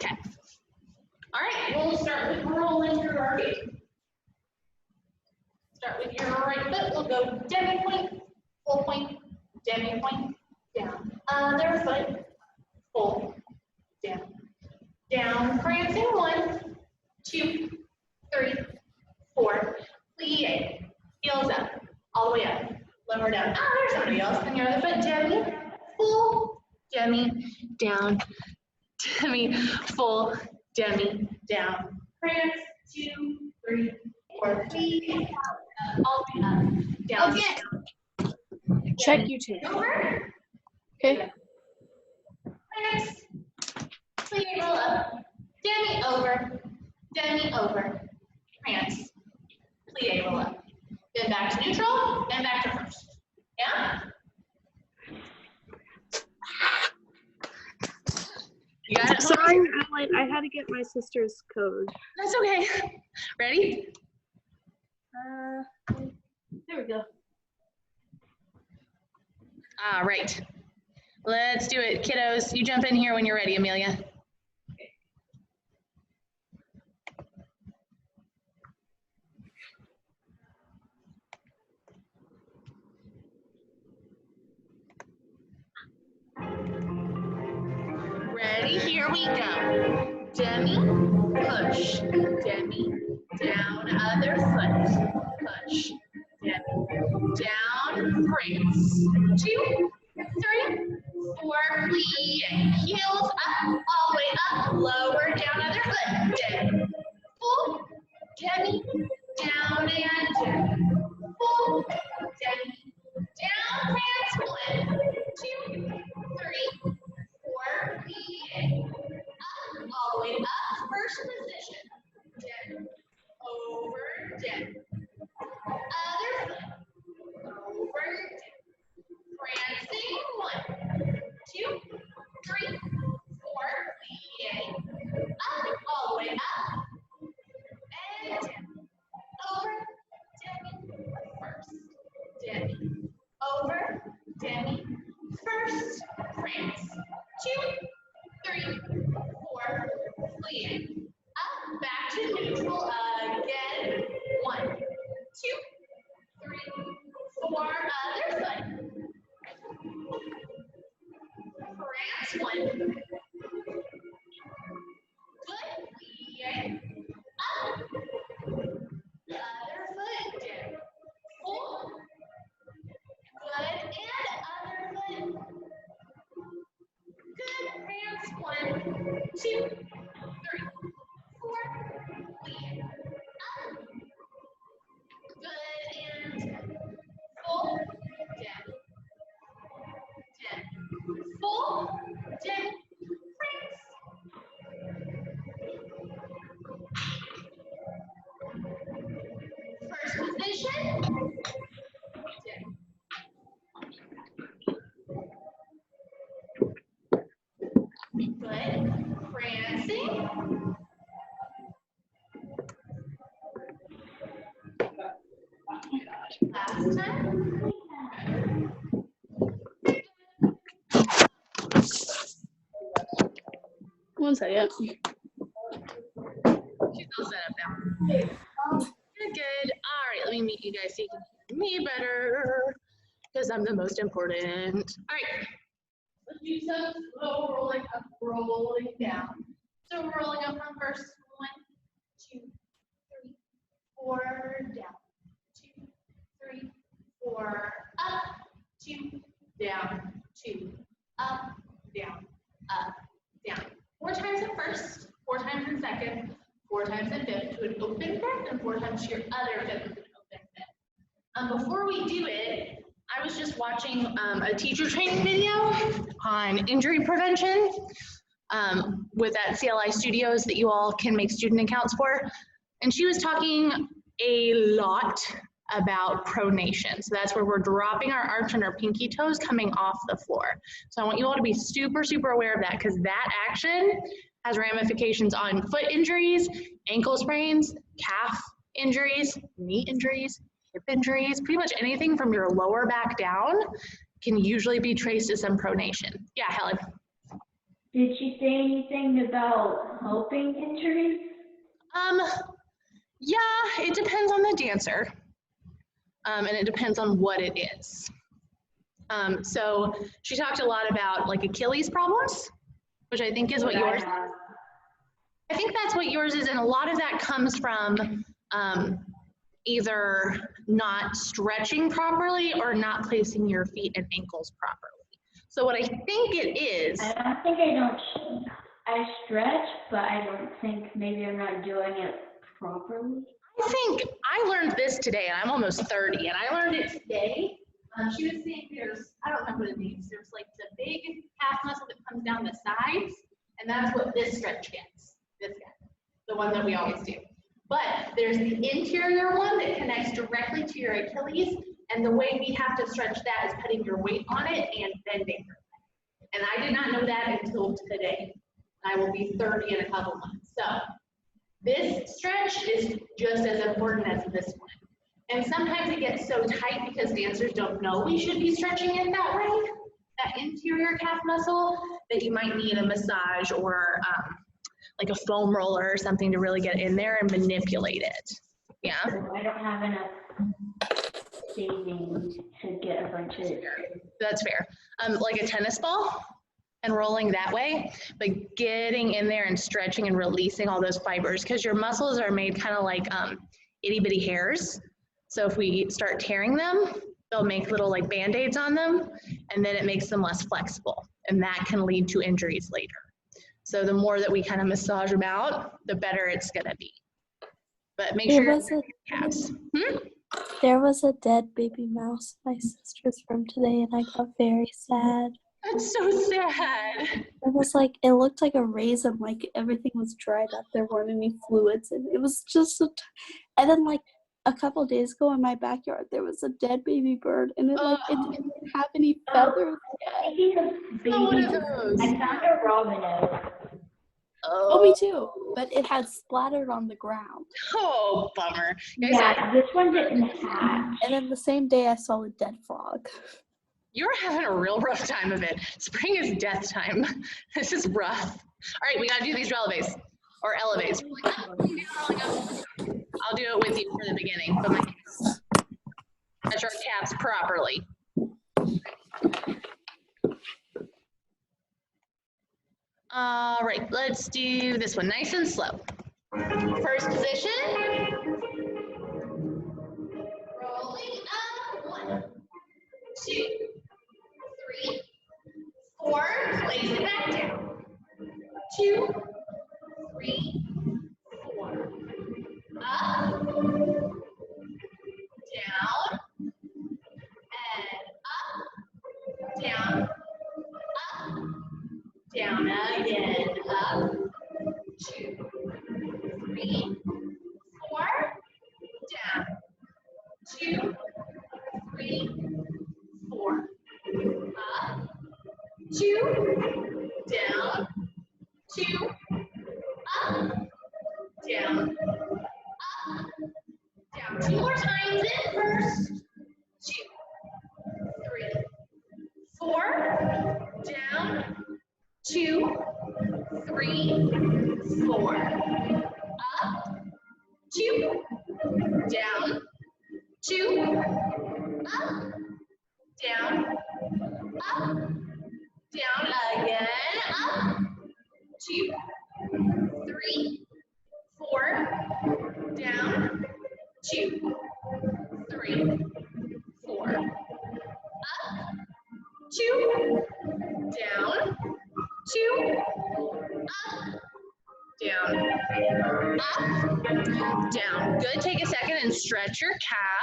Okay. All right, we'll start with rolling through our feet. Start with your right foot. We'll go demi point, full point, demi point, down. Other foot, full, down. Down, prancing, 1, 2, 3, 4. Plie, heels up, all the way up, lower down. There's somebody else. And your other foot, demi, full, demi, down, demi, full, demi, down. Prance, 2, 3, 4. Plie, all the way up, down. Okay. Check YouTube. Over. Okay. Prance, plie, roll up, demi, over, prance, plie, roll up. Then back to neutral, and back to first. Yeah? You got it? Sorry, I had to get my sister's code. That's okay. Ready? There we go. All right. Let's do it, kiddos. You jump in here when you're ready, Amelia. Ready? Here we go. Demi, push, demi, down, other foot, push, demi, down, prance, 2, 3, 4, plie, heels up, all the way up, lower, down, other foot, demi, full, demi, down, and demi, full, demi, down, prance, 1, 2, 3, 4, plie, up, all the way up, first position, demi, over, demi, other foot, over, demi, prancing, 1, 2, 3, 4, plie, up, all the way up, and demi, over, demi, first, demi, over, demi, first, prance, 2, 3, 4, plie, up, back to neutral again, 1, 2, 3, 4, other foot, prance, 1, good, plie, up, other foot, dip, full, good, and other foot, good, prance, 1, 2, 3, 4, plie, up, good, and full, dip, full, dip, prance, first position, dip, good, prancing, last time, One second. she's all set up now. Good, good. All right, let me meet you guys so you can hear me better, because I'm the most important. All right, let's do some slow rolling up, rolling down. So we're rolling up from first, 1, 2, 3, 4, down, 2, 3, 4, up, 2, down, 2, up, down, up, down. 4 times in first, 4 times in second, 4 times in fifth to an open fifth, and 4 times to your other fifth with an open fifth. Before we do it, I was just watching a teacher training video on injury prevention with that CLI Studios that you all can make student accounts for. And she was talking a lot about pronation. So that's where we're dropping our arch and our pinky toes coming off the floor. So I want you all to be super, super aware of that, because that action has ramifications on foot injuries, ankle sprains, calf injuries, knee injuries, hip injuries, pretty much anything from your lower back down can usually be traced to some pronation. Yeah, Helen. Did she say anything about helping injuries? Yeah, it depends on the dancer, and it depends on what it is. So she talked a lot about like Achilles problems, which I think is what yours. I think that's what yours is, and a lot of that comes from either not stretching properly or not placing your feet and ankles properly. So what I think it is. I don't think I stretch, but I don't think maybe I'm not doing it properly. I think I learned this today, and I'm almost 30, and I learned it today. She was saying I don't remember the names, there's like the big calf muscle that comes down the sides, and that's what this stretch gets, this guy, the one that we always do. But there's the interior one that connects directly to your Achilles, and the way we have to stretch that is putting your weight on it and bending your leg. And I did not know that until today. I will be 30 in a couple months. So this stretch is just as important as this one. And sometimes it gets so tight because dancers don't know we should be stretching it that way, that interior calf muscle, that you might need a massage or like a foam roller or something to really get in there and manipulate it. Yeah. I don't have enough savings to get a bunch of. That's fair. Like a tennis ball and rolling that way, but getting in there and stretching and releasing all those fibers, because your muscles are made kind of like itty bitty hairs. So if we start tearing them, they'll make little like Band-Aids on them, and then it makes them less flexible, and that can lead to injuries later. So the more that we kind of massage them out, the better it's gonna be. But make sure you're calves. There was a dead baby mouse at my sister's room today, and I got very sad. That's so sad. It was like, it looked like a raisin, like everything was dried up. There weren't any fluids, and it was just and then like a couple of days ago in my backyard, there was a dead baby bird, and it didn't have any feathers yet. Speaking of babies, I found a robin egg. Oh, me too. But it had splattered on the ground. Oh, bummer. Yeah, this one didn't hatch. And then the same day I saw a dead frog. You're having a real rough time of it. Spring is death time. This is rough. All right, we gotta do these releves or elevates. I'll do it with you for the beginning, but touch our calves properly. All right, let's do this one nice and slow. First position. Rolling up. 1, 2, 3, 4. Place it back down. 2, 3, 4. Up, down, and up, down, up, down again, up, 2, 3, 4, down, 2, 3, 4, up, 2, down, 2, up, down, up, down. 2 more times in first, 2, 3, 4, down, 2, 3, 4, up, 2, down, 2, up, down, up, down again, up, 2, 3, 4, down, 2, 3, 4, up, 2, down, 2, up, down, up, down. Good. Take a second and stretch your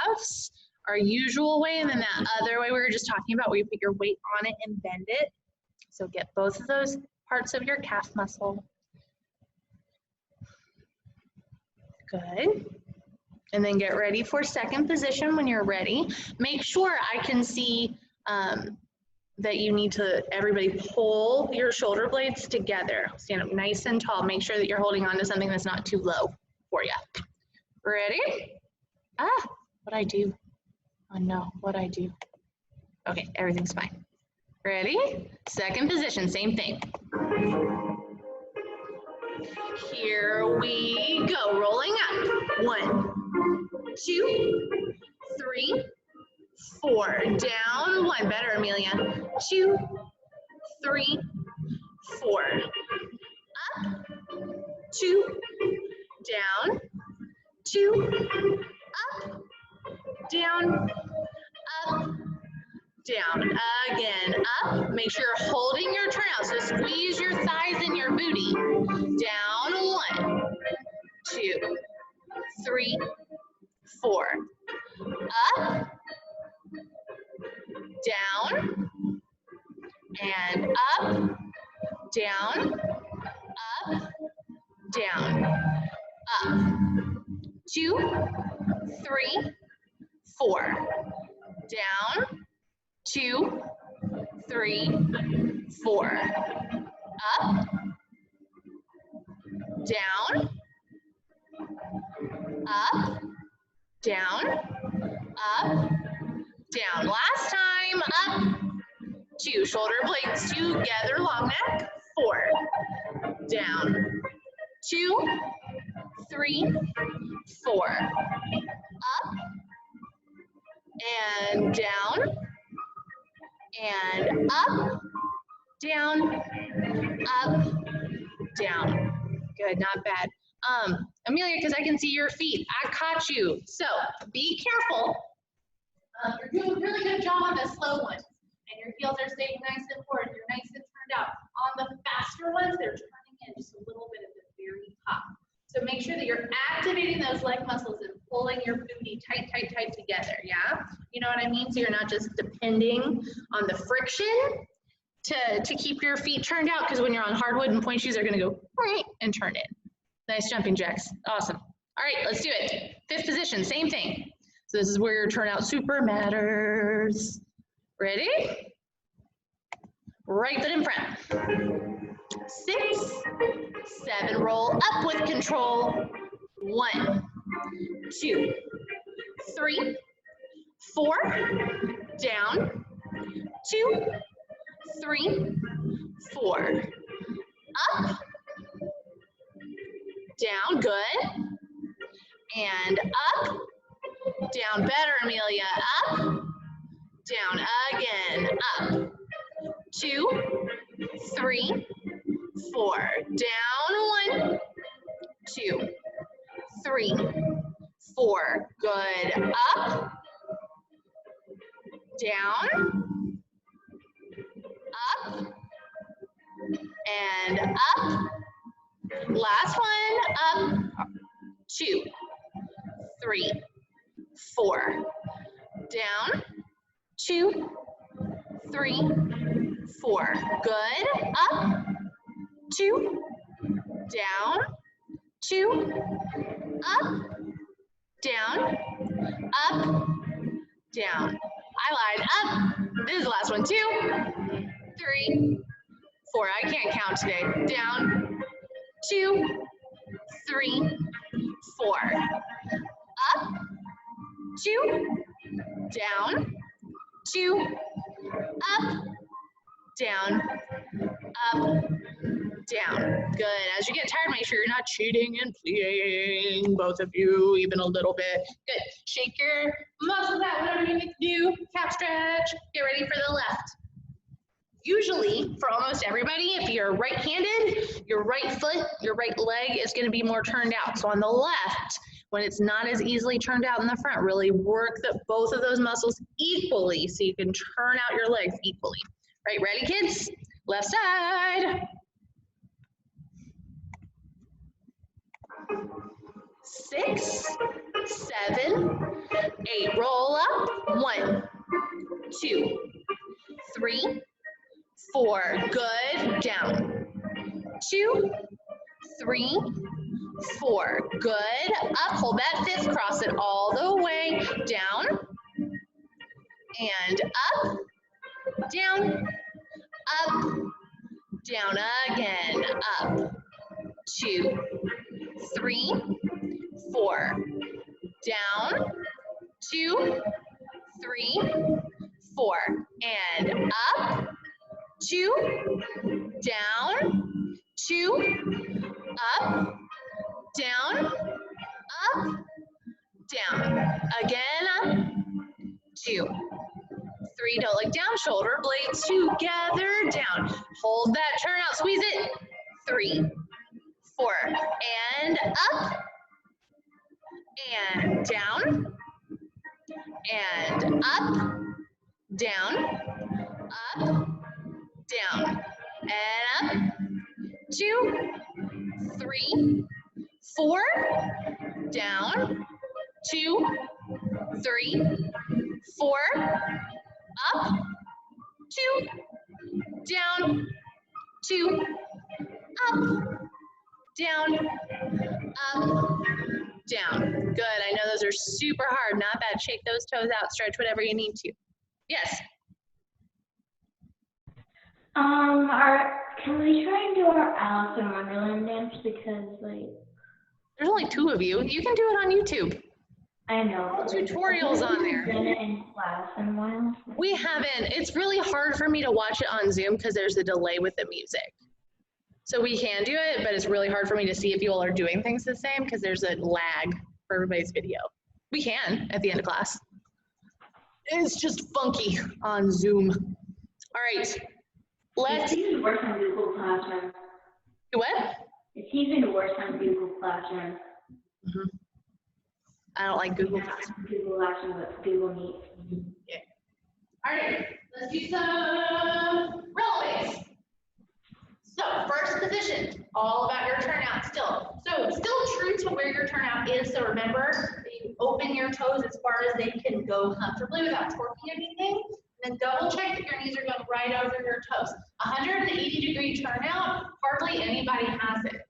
calves our usual way, and then that other way we were just talking about where you put your weight on it and bend it. So get both of those parts of your calf muscle. Good. And then get ready for second position when you're ready. Make sure I can see that you need to, everybody pull your shoulder blades together. Stand up nice and tall. Make sure that you're holding on to something that's not too low for you. Ready? What'd I do? Oh no, what'd I do? Okay, everything's fine. Ready? Second position, same thing. Here we go, rolling up. 1, 2, 3, 4. Down 1. Better, Amelia. 2, 3, 4. Up. 2. Down. 2. Up. Down. Up. Down. Again. Up. Make sure you're holding your turnout. So squeeze your thighs and your booty. Down. 1, 2, 3, 4. Up. Down. And up. Down. Up. Down. Up. 2, 3, 4. Down. 2, 3, 4. Up. Down. Up. Down. Up. Down. Last time. Up. 2. Shoulder blades together. Long neck. 4. Down. 2, 3, 4. Up. And down. And up. Down. Up. Down. Good. Not bad. Amelia, because I can see your feet. I caught you. So be careful. You're doing a really good job on the slow ones. And your heels are staying nice and forward. You're nice and turned out. On the faster ones, they're turning in just a little bit at the very top. So make sure that you're activating those leg muscles and pulling your booty tight, tight, tight together, yeah? You know what I mean? So you're not just depending on the friction to keep your feet turned out, because when you're on hardwood and point shoes, they're gonna go and turn in. Nice jumping jacks, awesome. All right, let's do it. 5th position, same thing. So this is where your turnout super matters. Ready? Right foot in front. 6, 7, roll up with control. 1, 2, 3, 4, down. 2, 3, 4. Up. Down, good. And up. Down, better, Amelia. Up. Down, again. Up. 2, 3, 4. Down, 1, 2, 3, 4. Good. Up. Down. Up. And up. Last one. Up. 2, 3, 4. Down. 2, 3, 4. Good. Up. 2. Down. 2. Up. Down. Up. Down. I lied. Up. This is the last one. 2, 3, 4. I can't count today. Down. 2, 3, 4. Up. 2. Down. 2. Up. Down. Up. Down. Good. As you get tired, make sure you're not cheating and pleading, both of you, even a little bit. Good. Shake your muscles out, whatever you need to do. Calf stretch. Get ready for the left. Usually, for almost everybody, if you're right-handed, your right foot, your right leg is going to be more turned out. So on the left, when it's not as easily turned out in the front, really work both of those muscles equally so you can turn out your legs equally. Right, ready, kids? Left side. 6, 7, 8. Roll up. 1, 2, 3, 4. Good. Down. 2, 3, 4. Good. Up. Hold that 5th. Cross it all the way. Down. And up. Down. Up. Down again. Up. 2, 3, 4. Down. 2, 3, 4. And up. 2, down, 2, up, down, up, down. Again, up, 2, 3, don't look down, shoulder blades together, down. Hold that turnout, squeeze it. 3, 4, and up, and down, and up, down, up, down, and up, 2, 3, 4, down, 2, 3, 4, up, 2, down, 2, up, down, up, down. Good, I know those are super hard, not bad. Shake those toes out, stretch whatever you need to. Yes? Can we try and do our Alice in Wonderland dance because, like... There's only 2 of you. You can do it on YouTube. I know. Tutorials on there. Been in class in a while. We haven't. It's really hard for me to watch it on Zoom because there's a delay with the music. So we can do it, but it's really hard for me to see if you all are doing things the same because there's a lag for everybody's video. We can at the end of class. It's just funky on Zoom. All right. Let's. It's even worse on Google Classroom. What? It's even worse on Google Classroom. Mm-hmm. I don't like Google Classroom. Google Classroom, but Google Meet. Yeah. All right, let's do some relevates. So first position, all about your turnout still. So still true to where your turnout is. So remember, you open your toes as far as they can go comfortably without torquing anything. And then double check that your knees are going right over your toes. 180-degree turnout, hardly anybody has it.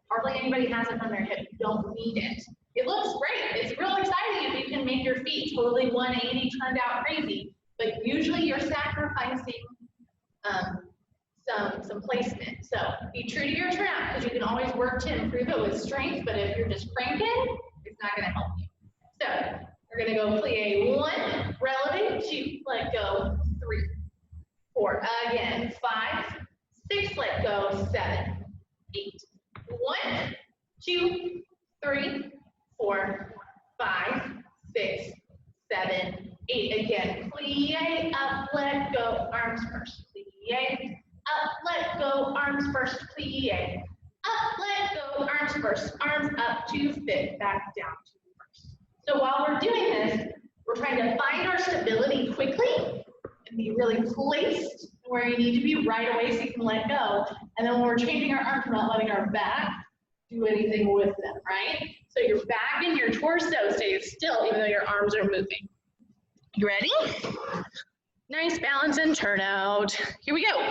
Hardly anybody has it from their hip. You don't need it. It looks great. It's real exciting if you can make your feet totally 180 turned out crazy. But usually you're sacrificing some placement. So be true to your turnout because you can always work to improve it with strength. But if you're just cranking, it's not going to help you. So we're going to go plie 1, relevate 2, let go 3, 4. Again 5, 6, let go 7, 8. 1, 2, 3, 4, 5, 6, 7, 8. Again, plie, up, let go, arms first, plie, up, let go, arms first, plie, up, let go, arms first, arms up to fit, back down to first. So while we're doing this, we're trying to find our stability quickly and be really placed where you need to be right away so you can let go. And then when we're changing our arms, we're not letting our back do anything with them, right? So your back and your torso stays still even though your arms are moving. You ready? Nice balance and turnout. Here we go.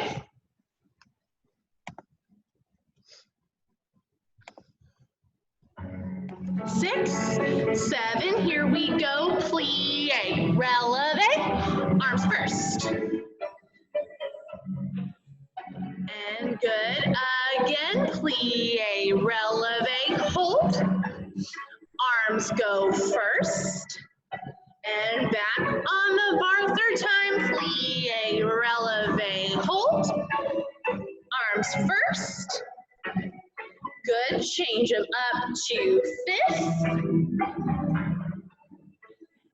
6, 7, here we go, plie, releve, arms first. And good, again, plie, releve, hold, arms go first, and back on the bar, 3rd time, plie, releve, hold, arms first. Good, change them up to 5th,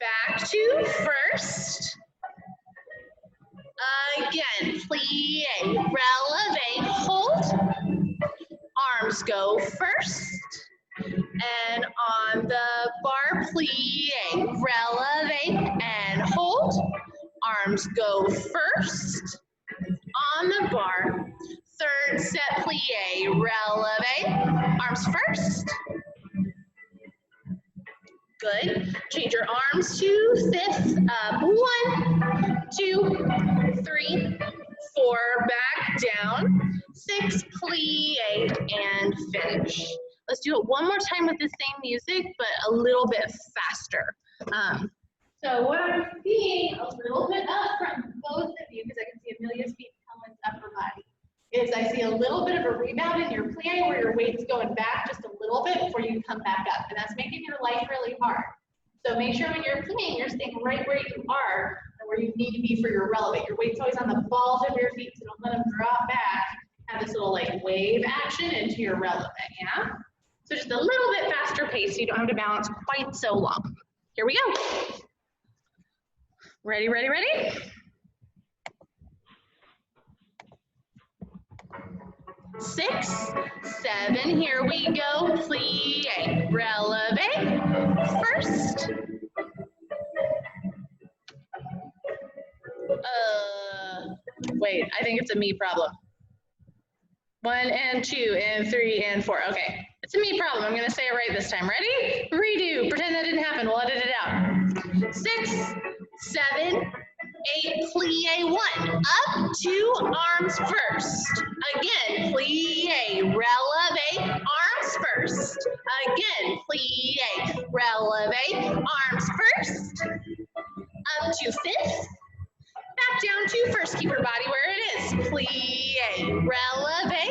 back to 1st, again, plie, releve, hold, arms go first, and on the bar, plie, releve, and hold, arms go first, on the bar, 3rd set, plie, releve, arms first. Good. Change your arms to 5th. Up, 1, 2, 3, 4. Back down. 6, plie, and finish. Let's do it one more time with the same music, but a little bit faster. So what I'm seeing a little bit up from both of you, because I can see Amelia's feet Helen's upper body, is I see a little bit of a rebound in your plie where your weight's going back just a little bit before you come back up. And that's making your life really hard. So make sure when you're plieing, you're staying right where you are. And where you need to be for your releve. Your weight's always on the balls of your feet, so don't let them drop back. Have this little like wave action into your releve, yeah? So just a little bit faster pace so you don't have to balance quite so long. Here we go. Ready, ready, ready? Six, seven, here we go, plie, releve, first. Wait, I think it's a me problem. 1 and 2 and 3 and 4, okay. It's a me problem, I'm gonna say it right this time. Ready? Redo, pretend that didn't happen, we'll edit it out. 6, 7, 8, plie 1, up 2 arms first. Again, plie, releve, arms first. Again, plie, releve, arms first. Up to 5th. Back down to first, keep your body where it is. Plie, releve,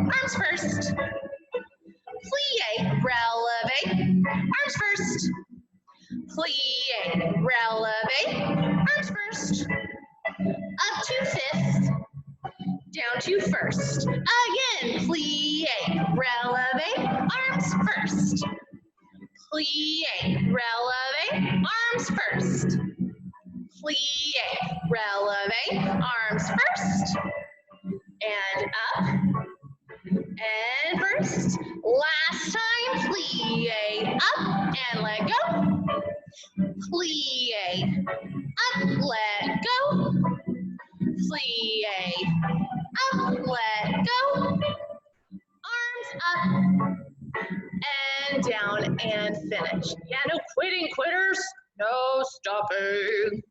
arms first. Plie, releve, arms first. Plie, releve, arms first. Up to 5th, down to first. Again, plie, releve, arms first. Plie, releve, arms first. Plie, releve, arms first. And up, and first. Last time, plie, up, and let go. Plie, up, let go. Plie, up, let go. Arms up, and down, and finish. Yeah, no quitting, quitters. No stopping.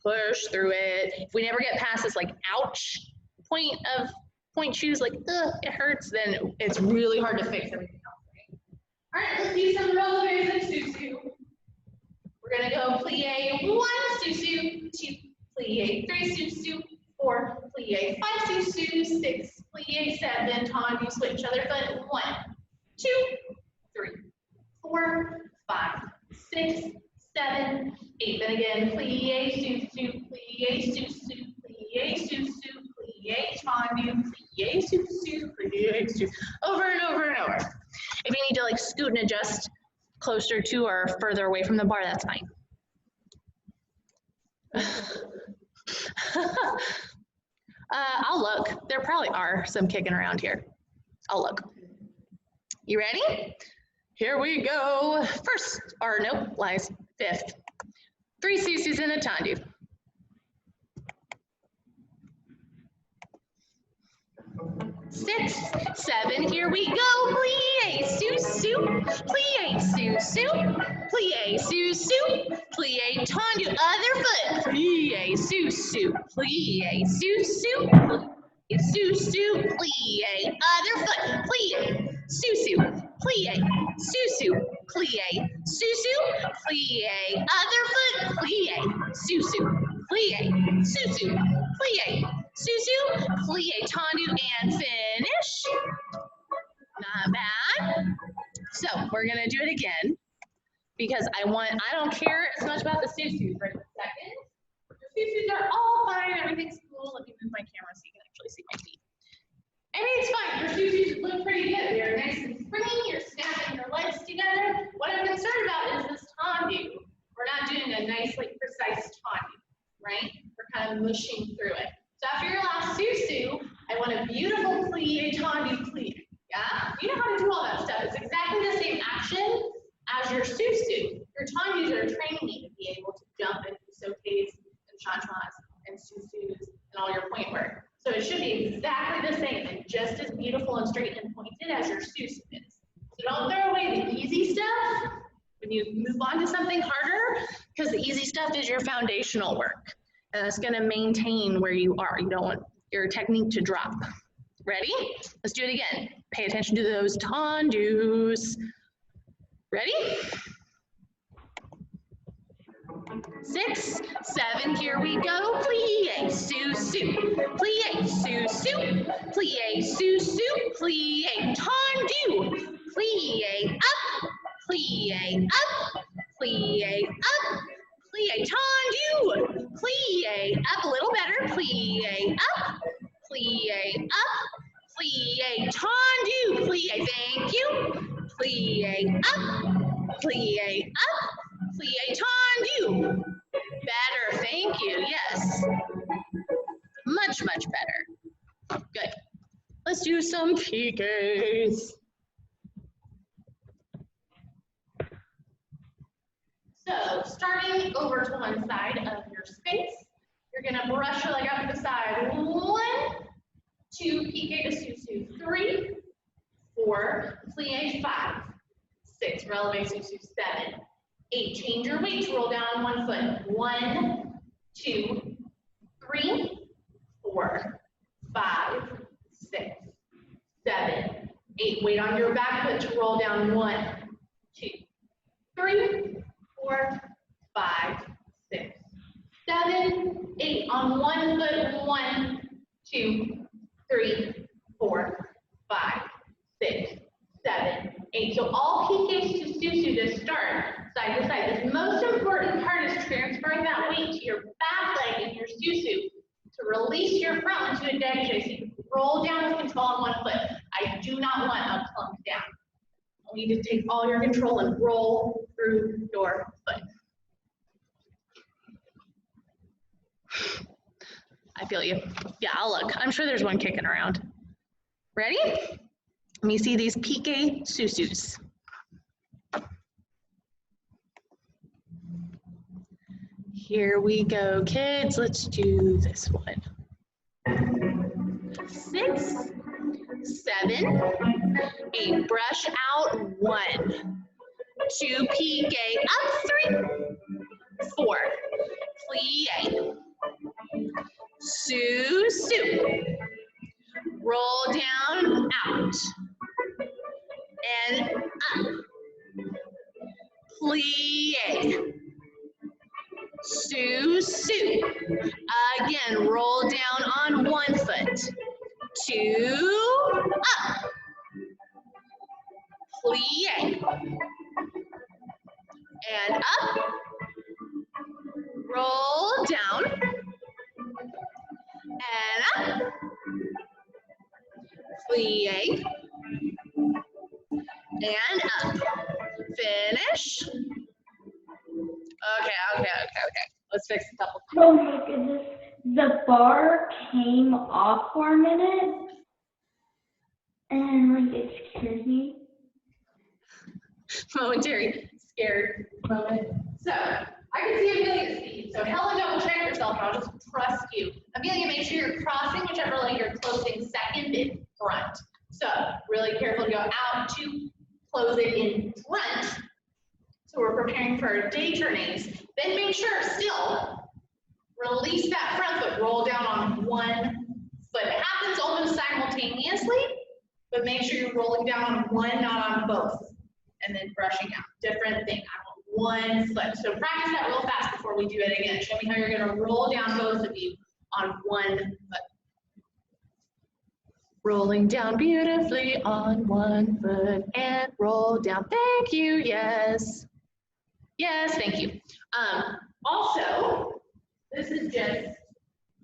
Push through it. If we never get past this like ouch point shoes, like ugh, it hurts, then it's really hard to fix everything else, right? All right, let's do some releves and susu. We're gonna go plie 1, susu, 2, plie 3, susu, 4, plie 5, susu, 6, plie 7, tendu, switch other foot, 1, 2, 3, 4, 5, 6, 7, 8. Then again, plie, susu, plie, susu, plie, susu, plie, tendu, plie, susu, plie, susu. Over and over and over. If you need to like scoot and adjust closer to or further away from the bar, that's fine. I'll look. There probably are some kicking around here. I'll look. You ready? Here we go. First, or nope, lies. 5th. 3 susus and a tendu. 6, 7, here we go. Plie, susu, plie, susu, plie, susu, plie, tendu, other foot. Plie, susu, plie, susu, plie, susu, plie, other foot. Plie, susu, plie, susu, plie, susu, plie, other foot. Plie, susu, plie, susu, plie, susu, plie, tendu, and finish. Not bad. So we're gonna do it again because I don't care as much about the susus right this second. The susus are all fine, everything's cool. Let me move my camera so you can actually see my feet. I mean, it's fine, your susus look pretty good. They're nice and springy, you're snapping your legs together. What I'm concerned about is this tendu. We're not doing a nice, like, precise tendu, right? We're kind of mushing through it. So after your last susu, I want a beautiful plie, tendu, plie. Yeah? You know how to do all that stuff. It's exactly the same action as your susu. Your tendus are training you to be able to jump and do sautés and chantras and susus and all your point work. So it should be exactly the same and just as beautiful and straight and pointed as your susu is. So don't throw away the easy stuff when you move on to something harder, because the easy stuff is your foundational work. And it's going to maintain where you are. You don't want your technique to drop. Ready? Let's do it again. Pay attention to those tendus. Ready? 6, 7, here we go. Plie, susu, plie, susu, plie, susu, plie, tendu, plie, up, plie, up, plie, up, plie, tendu, plie, up a little better, plie, up, plie, tendu, plie, thank you, plie, up, plie, tendu, better, thank you, yes, much, much better, good. Let's do some piqués. So starting over to one side of your space, you're gonna brush your leg out to the side. 1, 2, piqué to sous-sus, 3, 4, plie 5, 6, releve sous-sus, 7, 8. Change your weight to roll down on one foot. 1, 2, 3, 4, 5, 6, 7, 8. Weight on your back foot to roll down. 1, 2, 3, 4, 5, 6, 7, 8. On one foot. 1, 2, 3, 4, 5, 6, 7, 8. So all piqués to sous-sus to start side to side. The most important part is transferring that weight to your back leg and your sous-sus to release your front one to a dégagé so you can roll down with control on one foot. I do not want a plunk down. You need to take all your control and roll through your foot. I feel you. Yeah, I'll look. I'm sure there's one kicking around. Ready? Let me see these piqué sous-sus. Here we go, kids. Let's do this one. 6, 7, 8. Brush out. 1, 2, piqué up. 3, 4, plie, sous-sus, roll down, out, and up, plie, sous-sus, again, roll down on one foot, 2, up, plie, and up, roll down, and up, plie, and up, finish. Okay. Let's fix a couple. Oh my goodness. The bar came off for a minute, and like it scared me. Momentary scared moment. So I can see Amelia's feet. So Helen, double check yourself, and I'll just trust you. Amelia, make sure you're crossing whichever leg you're closing second in front. So really careful to go out to close it in front. So we're preparing for our détournés. Then make sure still release that front foot, roll down on one foot. It happens almost simultaneously, but make sure you're rolling down on one, not on both. And then brushing out. Different thing. I want one foot. So practice that real fast before we do it again. Show me how you're going to roll down, both of you, on one foot. Rolling down beautifully on one foot and roll down. Thank you. Yes. Yes, thank you. Also, this is just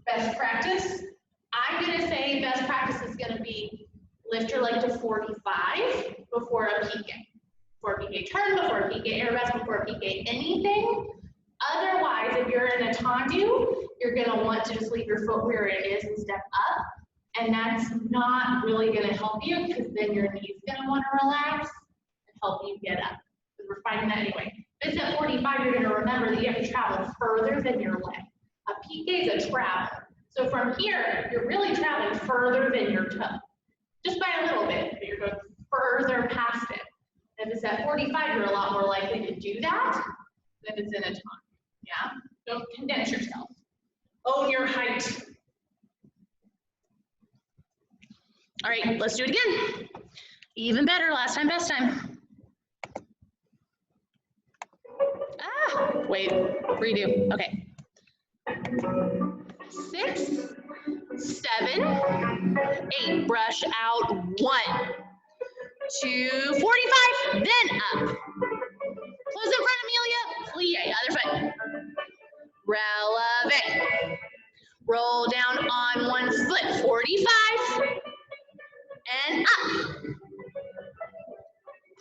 best practice. I'm going to say best practice is going to be lift your leg to 45 before a piqué. Before a piqué turn, before a piqué arabesque, before a piqué anything. Otherwise, if you're in a tendu, you're going to want to just leave your foot where it is and step up. And that's not really going to help you because then your knee's going to want to relax and help you get up. Because we're finding that anyway. If it's at 45, you're going to remember that you have to travel further than your leg. A piqué is a travel. So from here, you're really traveling further than your toe. Just by a little bit, but you're going further past it. If it's at 45, you're a lot more likely to do that than it's in a ton. Yeah? Don't condense yourself. Own your height. All right, let's do it again. Even better, last time, best time. Ah, wait, redo, okay. 6, 7, 8, brush out, 1, 2, 45, then up. Close in front, Amelia, plie, other foot. releve. Roll down on one foot, 45, and up.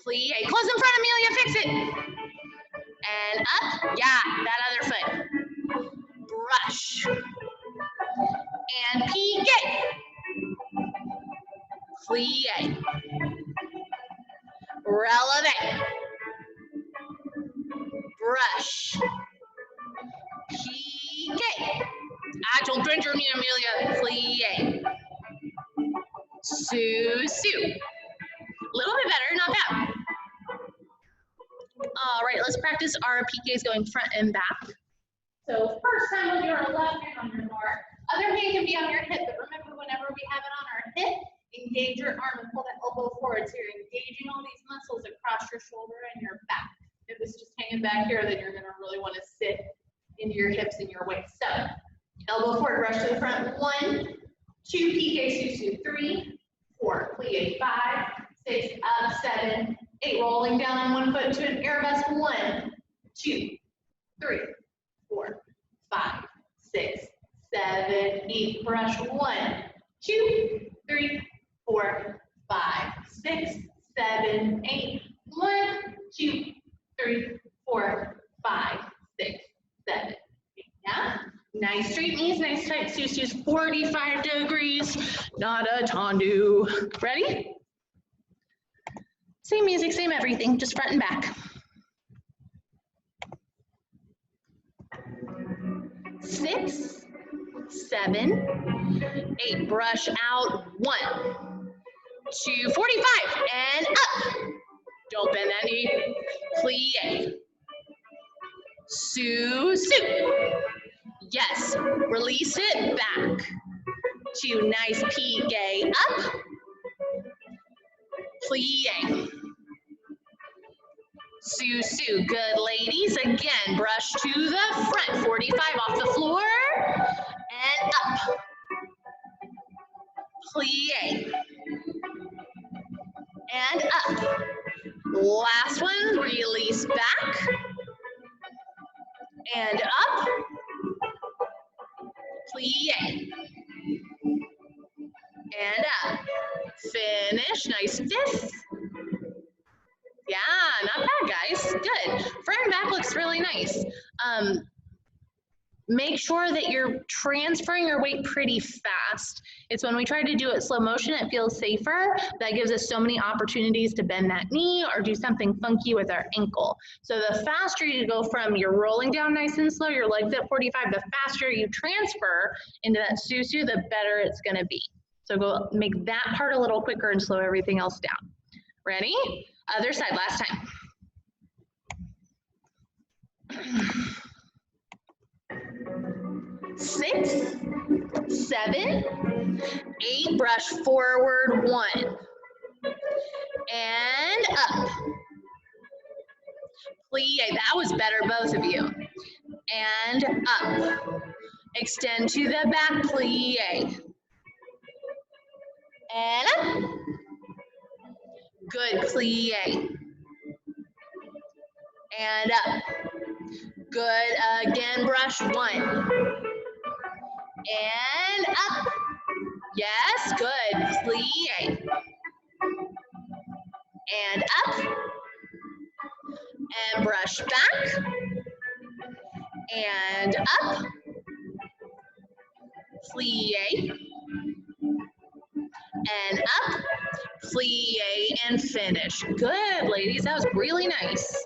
Plie, close in front, Amelia, fix it. And up, yeah, that other foot. Brush. And pique. Plie. Releve. Brush. Pique. I don't bend your knee, Amelia. Plie. Sue. A little bit better, not bad. All right, let's practice our piqués going front and back. So first time we'll do our left hand on your bar. Other hand can be on your hip, but remember whenever we have it on our hip, engage your arm and pull that elbow forward. So you're engaging all these muscles across your shoulder and your back. If it's just hanging back here, then you're gonna really wanna sit into your hips and your waist. So elbow forward, brush to the front. 1, 2, piqué, sous, 3, 4, plie, 5, 6, up, 7, 8, rolling down on one foot to an arabesque. 1, 2, 3, 4, 5, 6, 7, 8. Brush. 1, 2, 3, 4, 5, 6, 7, 8. 1, 2, 3, 4, 5, 6, 7, 8. Yeah. Nice straight knees, nice tight sous, 45 degrees, not a tendu. Ready? Same music, same everything, just front and back. 6, 7, 8, brush out. 1, 2, 45, and up. Don't bend that knee. Plie. Sous. Yes, release it back. 2, nice pique, up. Plie. Sous, good ladies. Again, brush to the front, 45 off the floor, and up. Plie. And up. Last one, release back. And up. Plie. And up. Finish, nice fifth. Yeah, not bad, guys. Good. Front and back looks really nice. Make sure that you're transferring your weight pretty fast. It's when we try to do it slow motion, it feels safer. That gives us so many opportunities to bend that knee or do something funky with our ankle. So the faster you go from you're rolling down nice and slow, your legs at 45, the faster you transfer into that sous, the better it's gonna be. So go make that part a little quicker and slow everything else down. Ready? Other side, last time. 6, 7, 8, brush forward. 1, and up. Plie, that was better, both of you. And up. Extend to the back, plie. And up. Good, plie. And up. Good, again, brush. 1. And up. Yes, good, plie. And up. And brush back. And up. Plie. And up. Plie and finish. Good, ladies, that was really nice.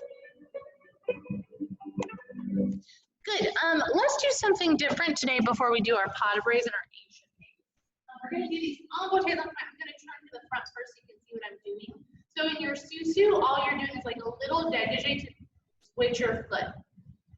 Good, let's do something different today before we do our pas de bras and our Asian days. We're gonna do these elbow tails. I'm gonna turn to the front first so you can see what I'm doing. So in your sous, all you're doing is like a little dégagé to switch your foot.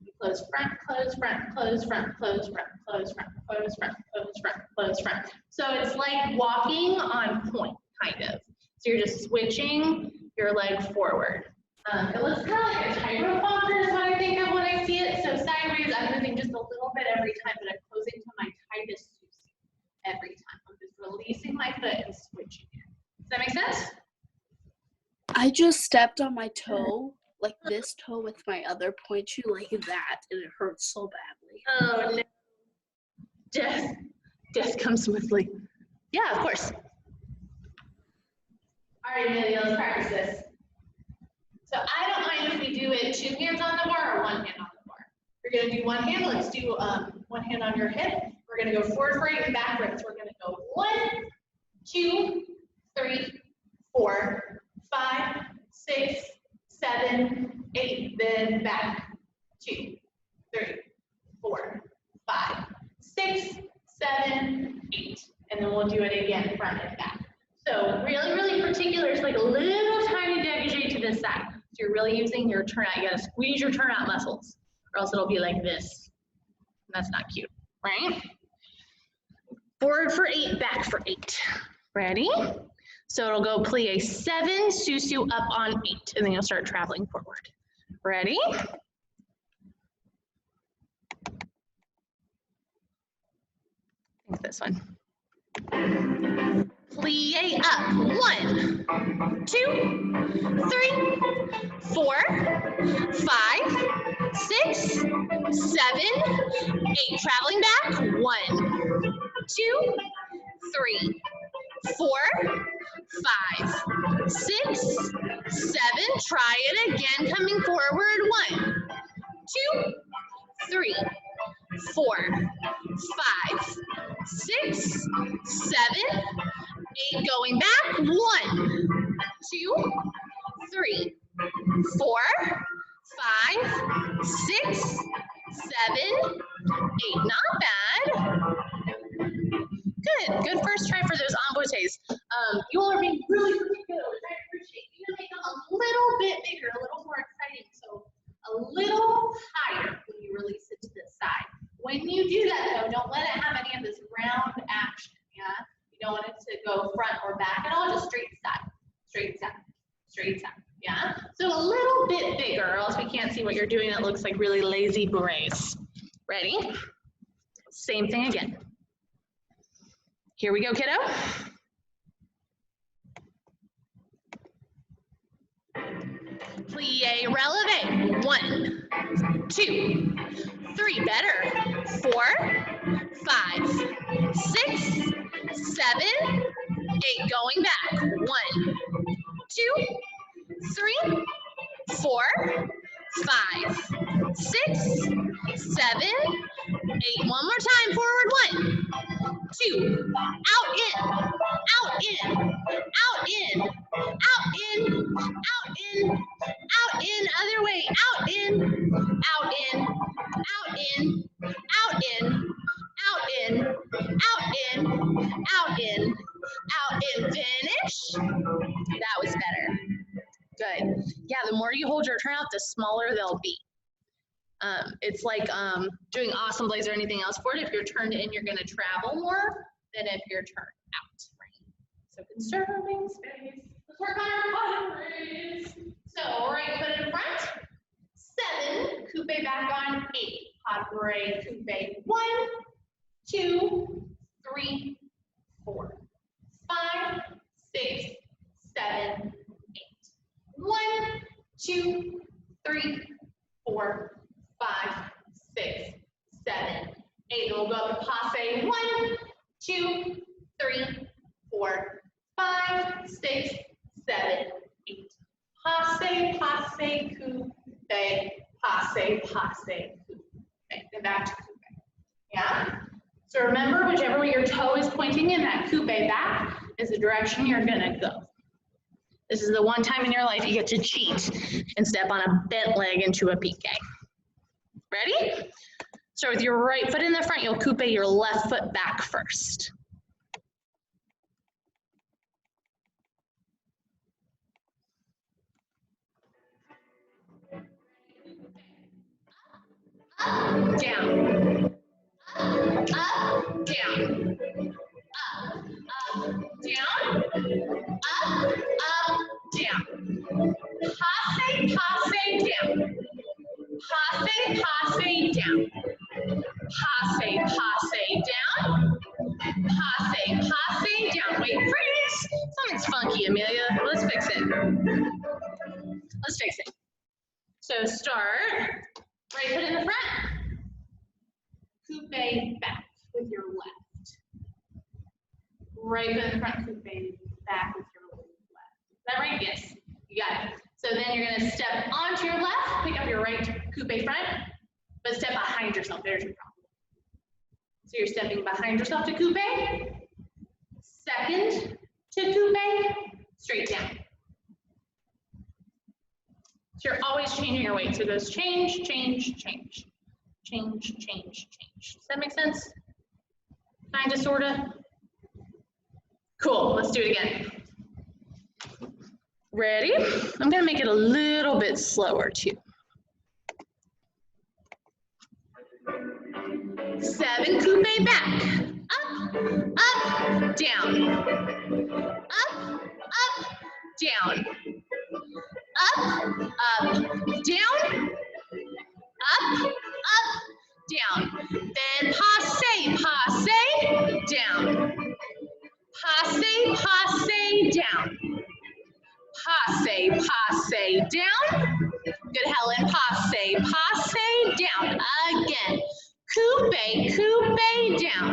You close front, close front, close front, close front, close front, close front, close front, close front. So it's like walking on point, kind of. So you're just switching your leg forward. It looks kind of like a tightrope walker is what I think of when I see it. So sideways, I'm moving just a little bit every time, but I'm closing to my tightest sous every time. I'm just releasing my foot and switching it. Does that make sense? I just stepped on my toe like this toe with my other point shoe like that, and it hurts so badly. Oh no. Death comes swiftly. Yeah, of course. All right, Amelia, let's practice this. So I don't mind if we do it 2 hands on the bar or 1 hand on the bar. You're gonna do 1 hand, let's do 1 hand on your hip. We're gonna go forward for 8 and backwards. We're gonna go 1, 2, 3, 4, 5, 6, 7, 8, then back. 2, 3, 4, 5, 6, 7, 8. And then we'll do it again, front and back. So really, really particular is like a little tiny dégagé to this side. So you're really using your turnout. You gotta squeeze your turnout muscles, or else it'll be like this. That's not cute, right? Forward for 8, back for 8. Ready? So it'll go plie 7, susu up on 8, and then you'll start traveling forward. Ready? I think this one. Plie up. 1, 2, 3, 4, 5, 6, 7, 8. Traveling back. 1, 2, 3, 4, 5, 6, 7. Try it again. Coming forward. 1, 2, 3, 4, 5, 6, 7, 8. Going back. 1, 2, 3, 4, 5, 6, 7, 8. Not bad. Good first try for those emboutés. You all are being really particular, which I appreciate. You can make them a little bit bigger, a little more exciting, so a little higher when you release it to the side. When you do that though, don't let it have any of this round action, yeah? You don't want it to go front or back at all, just straight side, straight side, straight side, yeah? So a little bit bigger, or else we can't see what you're doing. It looks like really lazy berets. Ready? Same thing again. Here we go, kiddo. Plie, releve. 1, 2, 3. Better. 4, 5, 6, 7, 8. Going back. 1, 2, 3, 4, 5, 6, 7, 8. One more time. Forward. 1, 2. Out in. Out in. Out in. Out in. Out in. Out in. Other way. Out in. Out in. Out in. Out in. Out in. Out in. Out in. Out in. Finish. That was better. Good. Yeah, the more you hold your turnout, the smaller they'll be. It's like doing awesome blaze or anything else for it. If you're turned in, you're going to travel more than if you're turned out, right? So conserving space. Let's work on our bottom raise. So right foot in front. 7, coupe back on 8. Pas de bourrée, coupe. 1, 2, 3, 4, 5, 6, 7, 8. 1, 2, 3, 4, 5, 6, 7, 8. We'll go up to passe. 1, 2, 3, 4, 5, 6, 7, 8. Passe, passe, coupe, passe, passe, coupe. And back to coupe. Yeah? So remember, whichever way your toe is pointing in, that coupe back is the direction you're gonna go. This is the one time in your life you get to cheat and step on a bent leg into a piqué. Ready? Start with your right foot in the front. You'll coupe your left foot back first. Up, down. Up, down. Up, down. Up, down. Passe, passe, down. Passe, passe, down. Passe, passe, down. Passe, passe, down. Wait, freeze. Something's funky, Amelia. Let's fix it. Let's fix it. So start, right foot in the front, coupe back with your left. Right foot in the front, coupe back with your left. Is that right? Yes, you got it. So then you're gonna step onto your left, pick up your right coupe front, but step behind yourself. There's your problem. So you're stepping behind yourself to coupe, second to coupe, straight down. So you're always changing your weight. So it goes change, change, change, change, change, change. Does that make sense? Kinda, sorta? Cool, let's do it again. Ready? I'm gonna make it a little bit slower too. 7, coupe back, up, up, down, up, down, up, down, up, down. Then passe, passe, down, passe, passe, down, passe, passe, down. Good, Helen, passe, passe, down. Again. Coupe, coupe down.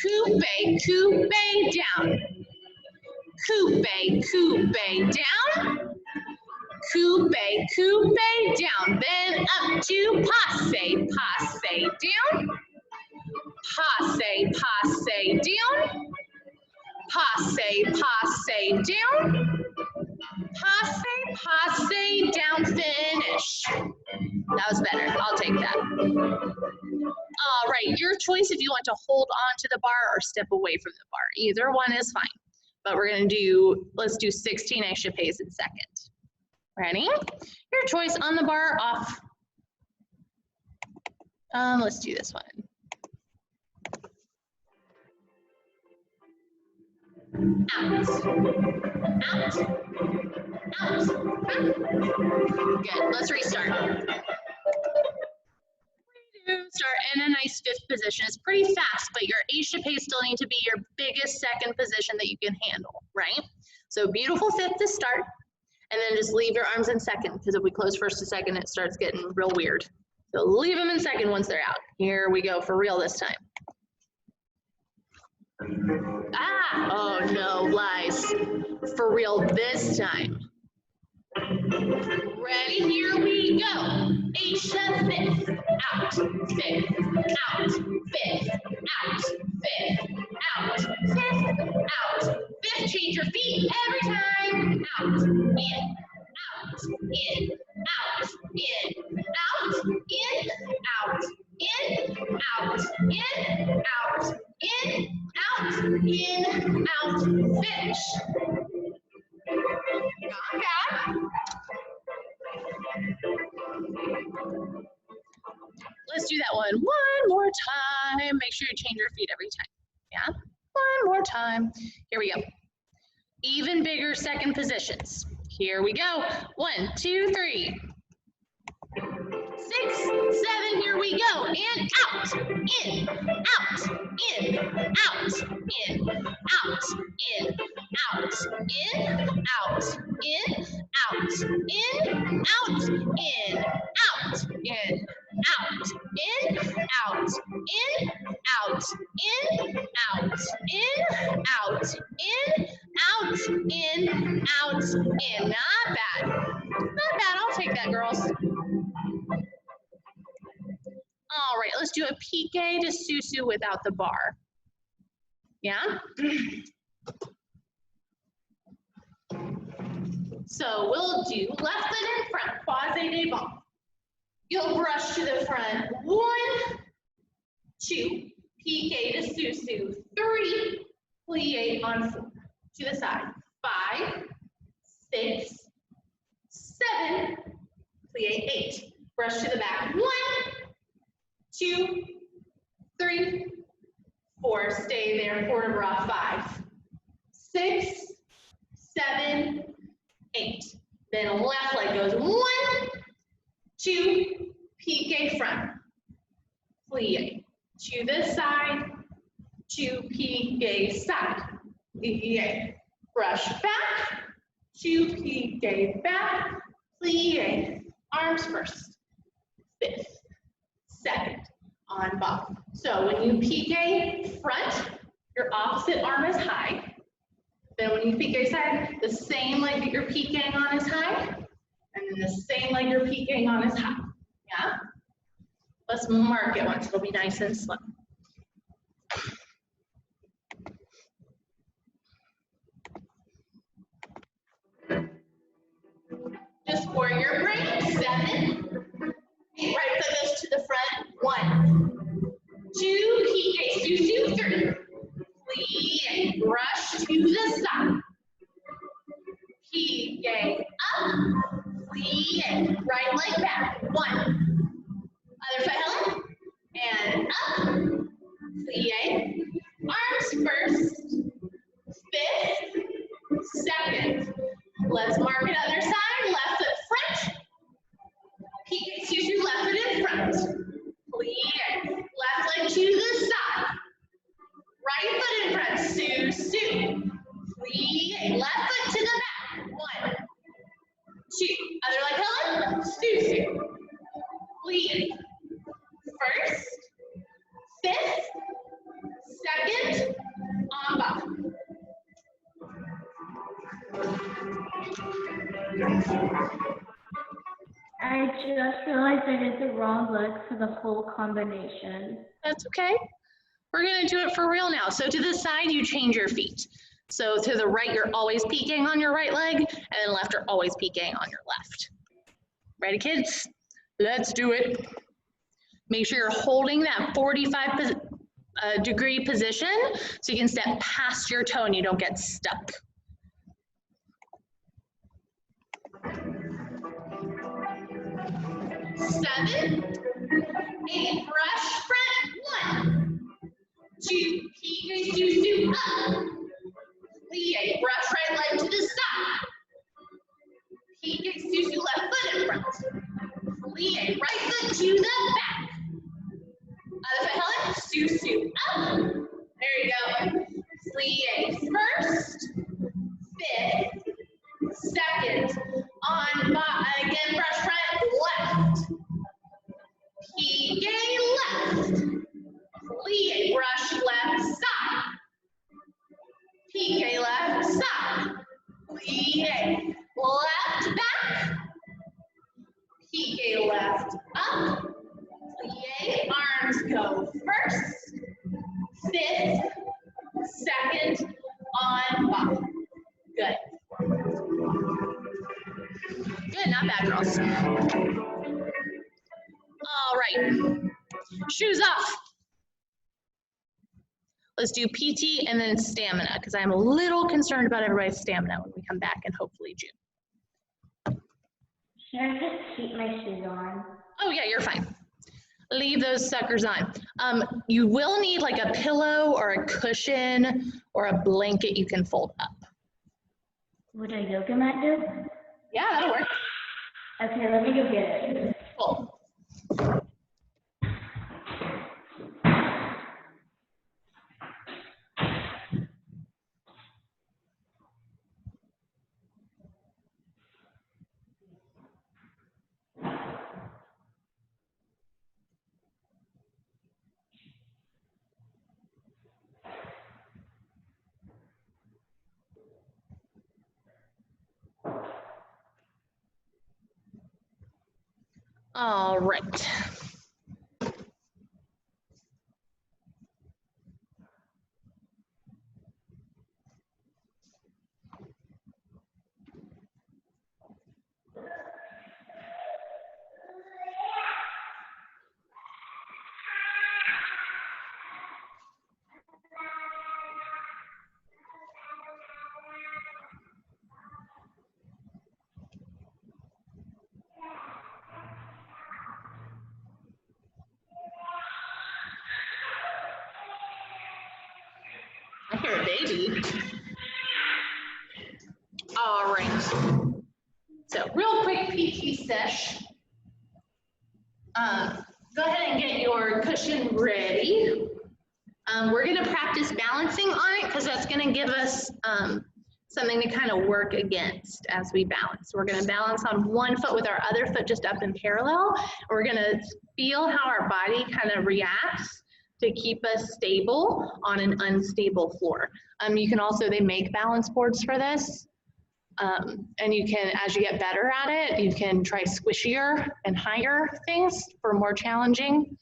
Coupe, coupe down. Coupe, coupe down. Coupe, coupe down. Then up to passe, passe down. Passe, passe down. Passe, passe down. Passe, passe down. Finish. That was better. I'll take that. All right, your choice if you want to hold on to the bar or step away from the bar. Either one is fine. But we're gonna do, let's do 16 échappés in second. Ready? Your choice on the bar, off. Let's do this one. Out, out, out, good, let's restart. Start in a nice fifth position. It's pretty fast, but your échappés still need to be your biggest second position that you can handle, right? So beautiful fifth to start, and then just leave your arms in second, because if we close first to second, it starts getting real weird. So leave them in second once they're out. Here we go, for real this time. Ah, oh no, lies. For real this time. Ready, here we go. Échappé, fifth, out, fifth, out, fifth, out, fifth, out, fifth, out, fifth, change your feet every time. Out, in, out, in, out, in, out, in, out, in, out, in, out, in, out, in, out, finish. Not bad. Let's do that one more time. Make sure you change your feet every time. Yeah, one more time. Here we go. Even bigger second positions. Here we go. 1, 2, 3. 6, 7, here we go. And out, in, out, in, out, in, out, in, out, in, out, in, out, in, out, in, out, in, out, in, out, in, out, in, out, in, out, in, out, in, out, in. Not bad. Not bad. I'll take that, girls. All right, let's do a pique de sous-sus without the bar. Yeah? So we'll do left foot in front, croisé des bras. You'll brush to the front. 1, 2, pique de sous-sus. 3, plie on 4. To the side. 5, 6, 7, plie 8. Brush to the back. 1, 2, 3, 4. Stay there. Port de bras. 5, 6, 7, 8. Then left leg goes 1, 2, pique front, plie. To the side, 2, pique side, plie. Brush back, 2, pique back, plie. arms first, fifth, second, on bottom. So when you pique front, your opposite arm is high. Then when you pique side, the same leg that you're piquing on is high, and then the same leg you're piquing on is high. Yeah? Let's mark it once, it'll be nice and slow. Just for your brain, 7. Right foot goes to the front, 1, 2, pique, 2, 3. Plie, brush to the side. Pique up, plie, right leg back, 1. Other foot, Helen, and up, plie, arms first, fifth, second. Let's mark it other side, left foot front, pique, 2, left foot in front, plie, left leg to the side, right foot in front, Sue, plie, left foot to the back, 1, 2, other leg, Helen, Sue, plie, first, fifth, second, on bottom. I just realized I did the wrong leg for the whole combination. That's okay. We're gonna do it for real now. So to the side, you change your feet. So to the right, you're always peeking on your right leg, and then left, you're always peeking on your left. Ready, kids? Let's do it. Make sure you're holding that 45 degree position so you can step past your toe and you don't get stuck. Seven, 8, brush front, 1, 2, pique, 2, up, plie, brush right leg to the side, pique, 2, left foot in front, plie, right foot to the back, other foot, Helen, 2, up, there you go, plie, first, fifth, second, on bottom, again, brush front, left, pique, left, plie, brush left side, pique, left side, plie, left back, pique, left up, plie, arms go first, fifth, second, on bottom. Good. Good, not bad, girls. All right, shoes off. Let's do PT and then stamina, because I'm a little concerned about everybody's stamina when we come back in hopefully June. Should I just keep my shoes on? Oh yeah, you're fine. Leave those suckers on. You will need like a pillow or a cushion or a blanket you can fold up. Would a yoga mat do? Yeah, that'll work. Okay, let me go get it. Cool. All right. I hear a baby. All right. So real quick PT sesh. Go ahead and get your cushion ready. We're gonna practice balancing on it because that's gonna give us something to kind of work against as we balance. We're going to balance on one foot with our other foot just up in parallel. We're going to feel how our body kind of reacts to keep us stable on an unstable floor. You can also, they make balance boards for this. And you can, as you get better at it, you can try squishier and higher things for more challenging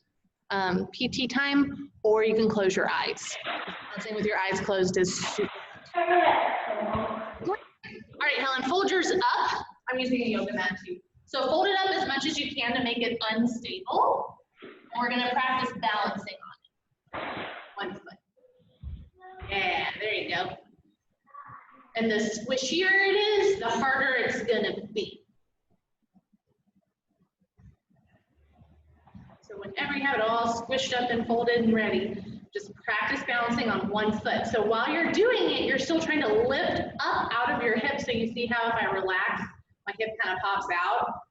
PT time, or you can close your eyes. Balancing with your eyes closed is super. All right, Helen, fold yours up. I'm using a yoga mat too. So fold it up as much as you can to make it unstable. And we're gonna practice balancing on it. One foot. Yeah, there you go. And the squishier it is, the harder it's gonna be. So whenever you have it all squished up and folded and ready, just practice balancing on one foot. So while you're doing it, you're still trying to lift up out of your hip. So you see how if I relax, my hip kind of pops out,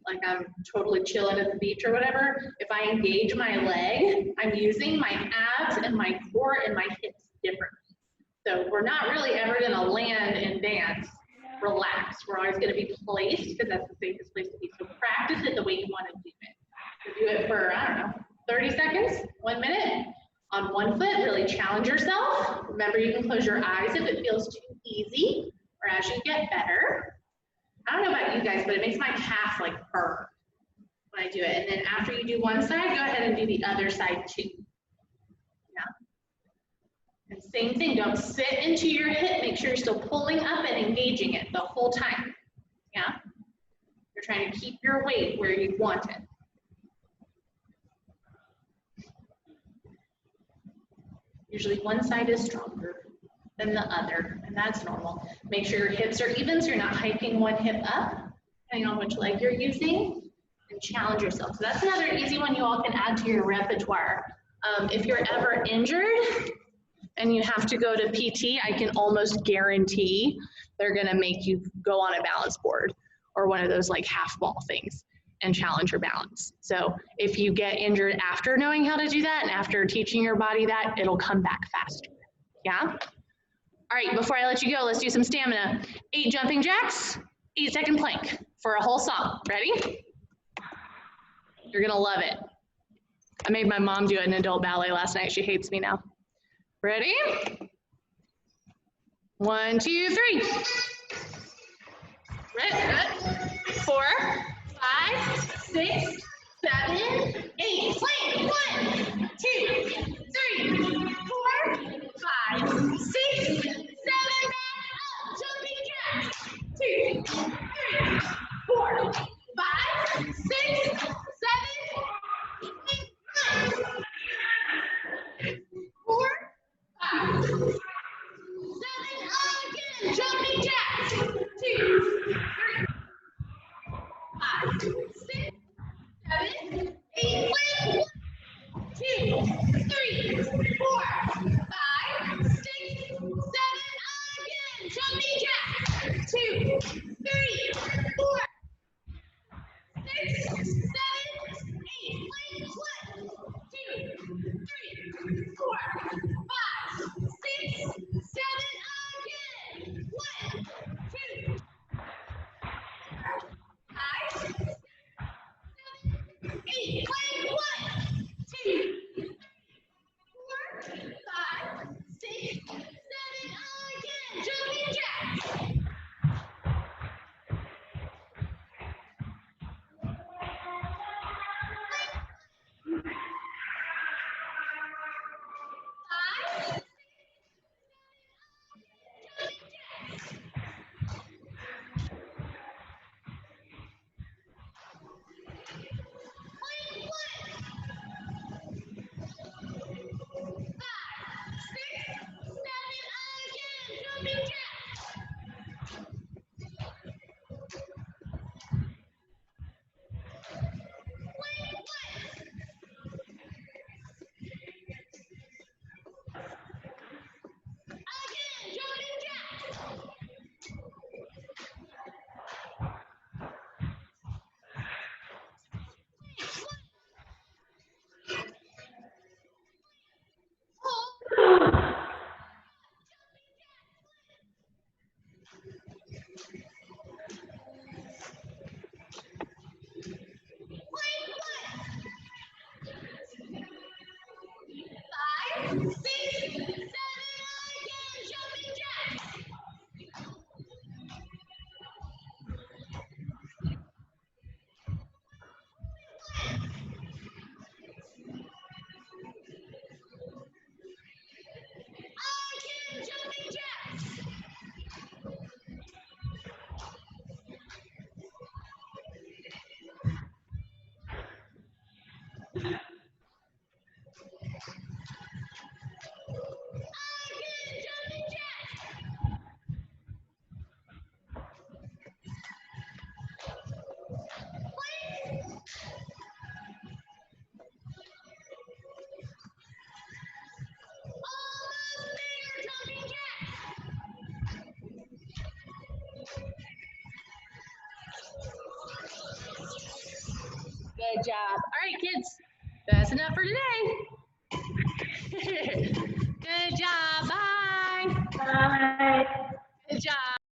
like I'm totally chilling at the beach or whatever. If I engage my leg, I'm using my abs and my core and my hips differently. So we're not really ever gonna land and dance relaxed. We're always gonna be placed because that's the safest place to be. So practice it the way you wanna do it. So do it for, I don't know, 30 seconds, 1 minute on one foot. Really challenge yourself. Remember, you can close your eyes if it feels too easy or as you get better. I don't know about you guys, but it makes my calf like burn when I do it. And then after you do one side, go ahead and do the other side too. And same thing, don't sit into your hip. Make sure you're still pulling up and engaging it the whole time. Yeah? You're trying to keep your weight where you want it. Usually one side is stronger than the other, and that's normal. Make sure your hips are even so you're not hiking one hip up, depending on which leg you're using, and challenge yourself. So that's another easy one you all can add to your repertoire. If you're ever injured, and you have to go to PT, I can almost guarantee they're gonna make you go on a balance board or one of those like half ball things and challenge your balance. So if you get injured after knowing how to do that and after teaching your body that, it'll come back faster, yeah? All right, before I let you go, let's do some stamina. 8 jumping jacks, 8-second plank for a whole song. Ready? You're gonna love it. I made my mom do it in adult ballet last night. She hates me now. Ready? 1, 2, 3. Good. 4, 5, 6, 7, 8. Plank. 1, 2, 3, 4, 5, 6, 7. Back up. Jumping jacks. 2, 3, 4, 5, 6, 7, 8, 9. 4, 5, 7, again, jumping jacks. 2, 3, 5, 6, 7, 8, plank. 2, 3, 4, 5, 6, 7, again, jumping jacks. 2, 3, 4, 6, 7, 8, plank. 1, 2, 3, 4, 5, 6, 7, again. 1, 2, 5, 6, 7, 8, plank. 1, 2, 4, 5, 6, 7, again. Jumping jacks. Good job. All right, kids. That's enough for today. Good job. Bye. Bye.